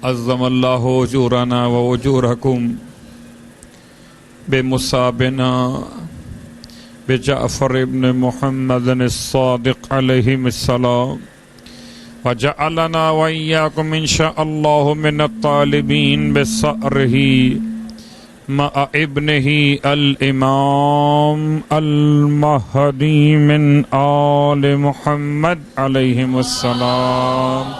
عظم اللہ اجورنا و اجورکم بمصابنا بجعفر ابن محمد الصادق علیہ السلام وجعلنا وإياكم إن شاء الله من الطالبين بثأره مع ابنه الإمام المهدي من آل محمد عليهم السلام.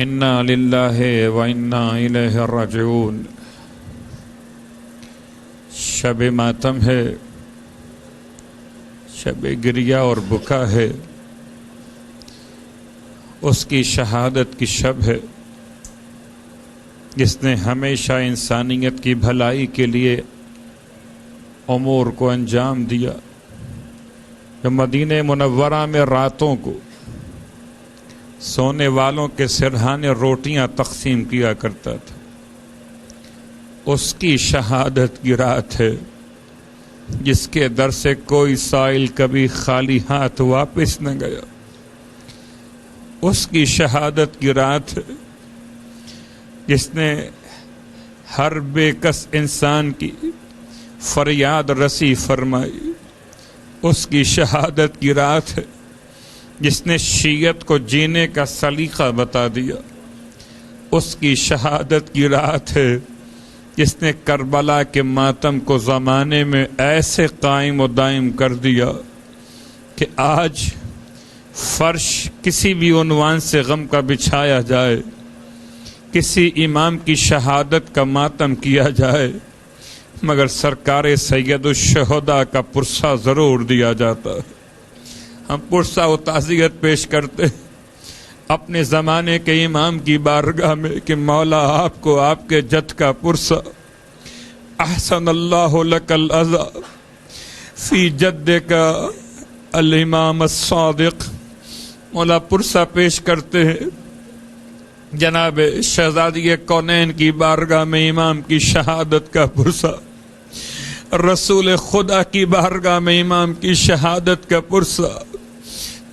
انا للہ و انا الیہ راجعون. شب ماتم ہے، شب گریہ اور بکا ہے، اس کی شہادت کی شب ہے جس نے ہمیشہ انسانیت کی بھلائی کے لیے امور کو انجام دیا، جو مدینہ منورہ میں راتوں کو سونے والوں کے سرہانے روٹیاں تقسیم کیا کرتا تھا. اس کی شہادت کی رات ہے جس کے در سے کوئی سائل کبھی خالی ہاتھ واپس نہ گیا. اس کی شہادت کی رات ہے جس نے ہر بے کس انسان کی فریاد رسی فرمائی. اس کی شہادت کی رات ہے جس نے شیعت کو جینے کا سلیقہ بتا دیا. اس کی شہادت کی رات ہے جس نے کربلا کے ماتم کو زمانے میں ایسے قائم و دائم کر دیا کہ آج فرش کسی بھی عنوان سے غم کا بچھایا جائے، کسی امام کی شہادت کا ماتم کیا جائے، مگر سرکار سید الشہداء کا پرسہ ضرور دیا جاتا ہے. ہم پرسہ و تعزیت پیش کرتے اپنے زمانے کے امام کی بارگاہ میں کہ مولا آپ کو آپ کے جد کا پرسہ احسن اللہ لک العزا فی جد کا الامام الصادق. مولا پرسہ پیش کرتے ہیں جناب شہزادی کونین کی بارگاہ میں امام کی شہادت کا پرسہ، رسول خدا کی بارگاہ میں امام کی شہادت کا پرسہ.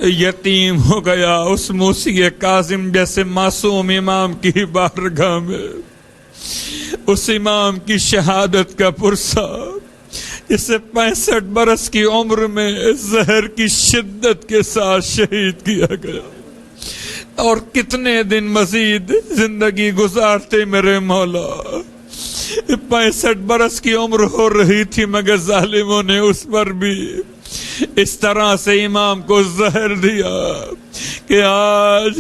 یتیم ہو گیا اس موسی کاظم جیسے معصوم امام کی بارگاہ میں اس امام کی شہادت کا پرسہ جسے 65 برس کی عمر میں زہر کی شدت کے ساتھ شہید کیا گیا. اور کتنے دن مزید زندگی گزارتے میرے مولا. 65 برس کی عمر ہو رہی تھی مگر ظالموں نے اس پر بھی اس طرح سے امام کو زہر دیا کہ آج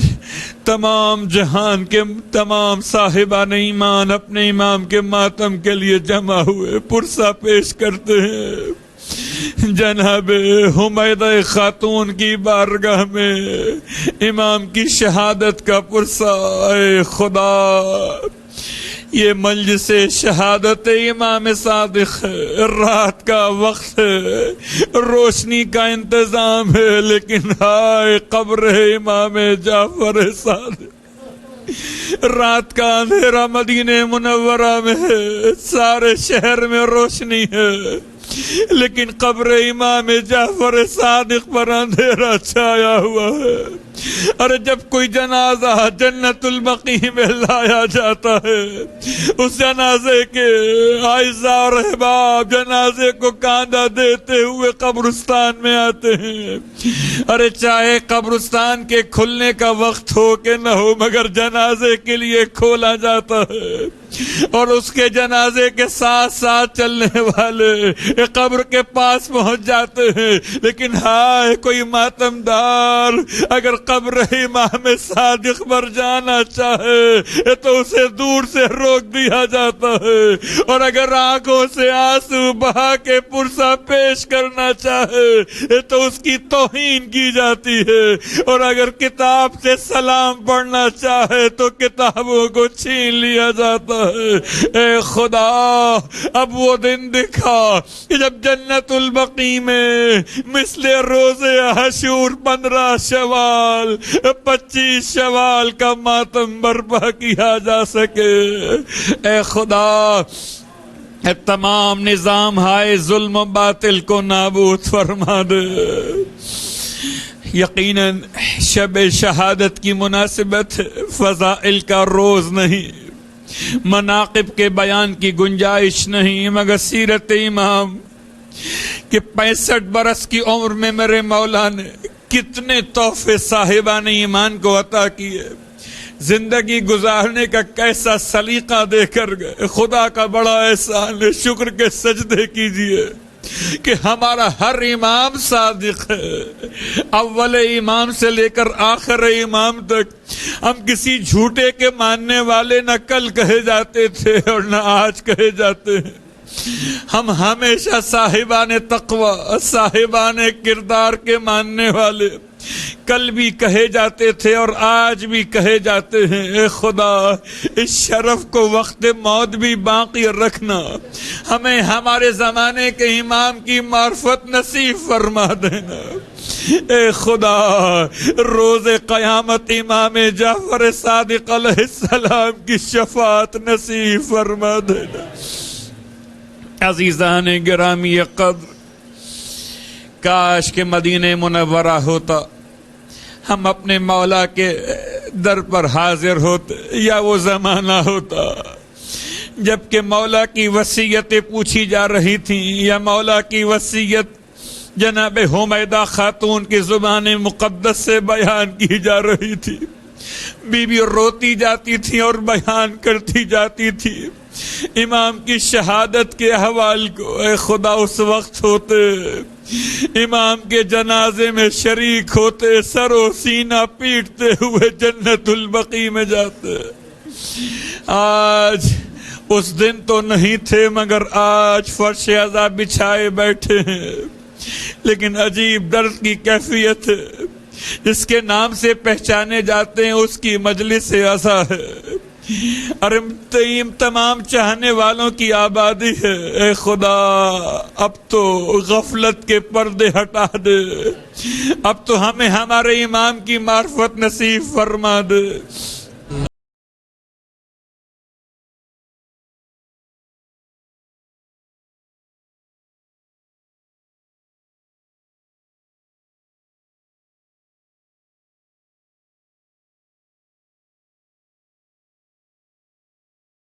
تمام جہان کے تمام صاحبان ایمان اپنے امام کے ماتم کے لیے جمع ہوئے. پرسہ پیش کرتے ہیں جناب حمیدہ خاتون کی بارگاہ میں امام کی شہادت کا پرسہ. اے خدا، یہ مجلس شہادت امام صادق ہے، رات کا وقت ہے، روشنی کا انتظام ہے، لیکن ہائے قبر امام جعفر صادق. رات کا اندھیرا مدینہ منورہ میں ہے، سارے شہر میں روشنی ہے، لیکن قبر امام جعفر صادق پر اندھیرا چھایا ہوا ہے. ارے جب کوئی جنازہ جنت البقیع میں لایا جاتا ہے، اس جنازے کے اعزاء اور احباب جنازے کو کاندھا دیتے ہوئے قبرستان میں آتے ہیں. ارے چاہے قبرستان کے کھلنے کا وقت ہو کہ نہ ہو، مگر جنازے کے لیے کھولا جاتا ہے اور اس کے جنازے کے ساتھ ساتھ چلنے والے قبر کے پاس پہنچ جاتے ہیں. لیکن ہائے کوئی ماتم دار اگر قبر امام صادق پر جانا چاہے تو اسے دور سے روک دیا جاتا ہے، اور اگر آنکھوں سے آنسو بہا کے پرسہ پیش کرنا چاہے تو اس کی توہین کی جاتی ہے، اور اگر کتاب سے سلام پڑھنا چاہے تو کتابوں کو چھین لیا جاتا ہے. اے خدا، اب وہ دن دکھا کہ جب جنت البقیع میں مثل روز حشور 15 شوال 25 شوال کا ماتم برپا کیا جا سکے. اے خدا، تمام نظام ہائے ظلم و باطل کو نابود فرما دے. یقیناً شب شہادت کی مناسبت فضائل کا روز نہیں، مناقب کے بیان کی گنجائش نہیں، مگر سیرت امام کہ 65 برس کی عمر میں میرے مولا نے کتنے تحفے صاحبان ایمان کو عطا کیے، زندگی گزارنے کا کیسا سلیقہ دے کر گئے۔ خدا کا بڑا احسان ہے، شکر کے سجدے کیجئے کہ ہمارا ہر امام صادق ہے، اول امام سے لے کر آخر امام تک ہم کسی جھوٹے کے ماننے والے نہ کل کہے جاتے تھے اور نہ آج کہے جاتے ہیں۔ ہم ہمیشہ صاحبان تقوی، صاحبان کردار کے ماننے والے کل بھی کہے جاتے تھے اور آج بھی کہے جاتے ہیں۔ اے خدا، اس شرف کو وقت موت بھی باقی رکھنا، ہمیں ہمارے زمانے کے امام کی معرفت نصیب فرما دینا۔ اے خدا، روز قیامت امام جعفر صادق علیہ السلام کی شفاعت نصیب فرما دینا۔ عزیزان گرامی قدر، کاش کہ مدینہ منورہ ہوتا، ہم اپنے مولا کے در پر حاضر ہوتے، یا وہ زمانہ ہوتا جبکہ مولا کی وصیتیں پوچھی جا رہی تھیں، یا مولا کی وصیت جناب حمیدہ خاتون کی زبان مقدس سے بیان کی جا رہی تھی۔ بی بی روتی جاتی تھی اور بیان کرتی جاتی تھی امام کی شہادت کے احوال کو۔ اے خدا، اس وقت ہوتے امام کے جنازے میں شریک ہوتے، سر و سینہ پیٹتے ہوئے جنت البقیع میں جاتے۔ آج اس دن تو نہیں تھے، مگر آج فرش عزا بچھائے بیٹھے ہیں، لیکن عجیب درد کی کیفیت ہے، جس کے نام سے پہچانے جاتے ہیں اس کی مجلس عزا ہے، اور تمام چاہنے والوں کی آبادی ہے۔ اے خدا، اب تو غفلت کے پردے ہٹا دے، اب تو ہمیں ہمارے امام کی معرفت نصیب فرما دے۔